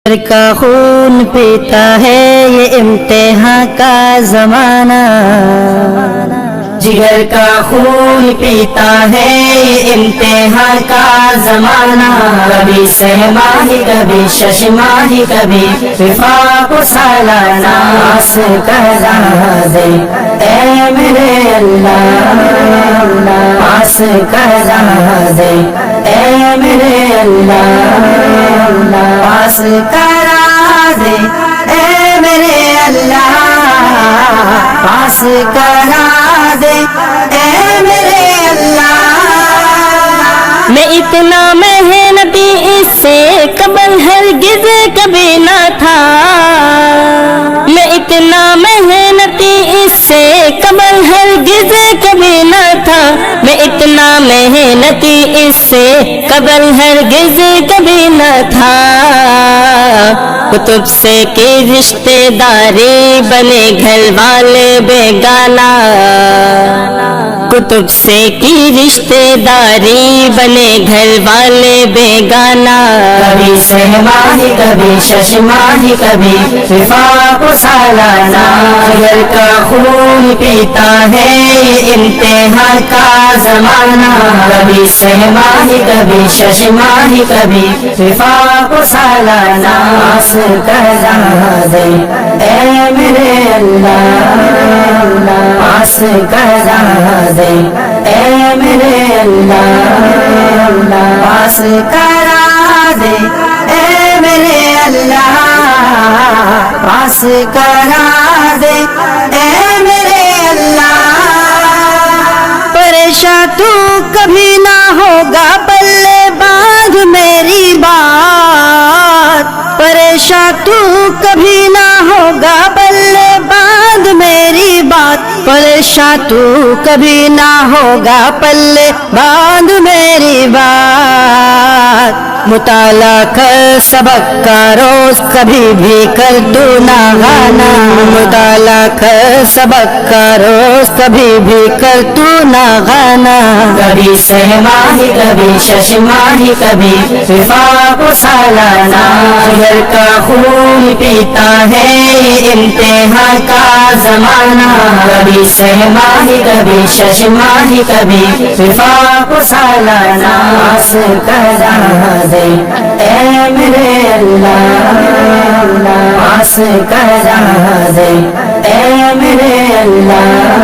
جگر کا خون پیتا ہے یہ امتحان کا زمانہ، جگر کا خون پیتا ہے یہ امتحان کا زمانہ، کبھی سہماہی کبھی ششماہی کبھی وفاق و سالانہ، آس کرا دے اے میرے اللہ، آس کرا دے اے میرے اللہ، پاس کرا دے اے میرے اللہ، پاس کرا دے اے میرے اللہ۔ میں اتنا محنتی اس سے قبل ہرگز کبھی نہ تھا، میں اتنا محنتی اس سے قبل ہرگز کبھی نہ تھا، میں اتنا محنتی اس سے قبل ہرگز کبھی نہ تھا، کتب سے کی رشتے داری بنے گھر والے بیگانہ، کتب سے کی رشتے داری بنے گھر والے بیگانہ، کبھی سہماہی کبھی ششماہی کبھی وفاق و سالانہ، جگر کا خون پیتا ہے یہ امتحان کا زمانہ، کبھی سہماہی کبھی ششماہی کبھی وفاق و سالانہ، آس کرا دے اے میرے اللہ، آس کرا دے اے میرے اللہ، پاس کرا دے اے میرے اللہ، پاس کرا دے اے میرے اللہ۔ پریشان تو کبھی نہ ہوگا پلے باندھ میری بات، پریشان تو کبھی نہ ہوگا پلے باندھ میری بات، پریشان تو کبھی نہ ہوگا پلے باندھ میری بات، مطالعہ کر سبق کا روز کبھی بھی کر تو نہ گانا، مطالعہ کر سبق کا روز کبھی بھی کر تو نہ گانا، کبھی سہماہی کبھی ششماہی کبھی وفاق و سالانہ، جگر کا خون پیتا ہے یہ امتحان کا زمانہ، کبھی سہماہی کبھی ششماہی کبھی وفاق و سالانہ، آس کرا دے اے میرے اللہ، آس کرا دے اے میرے اللہ۔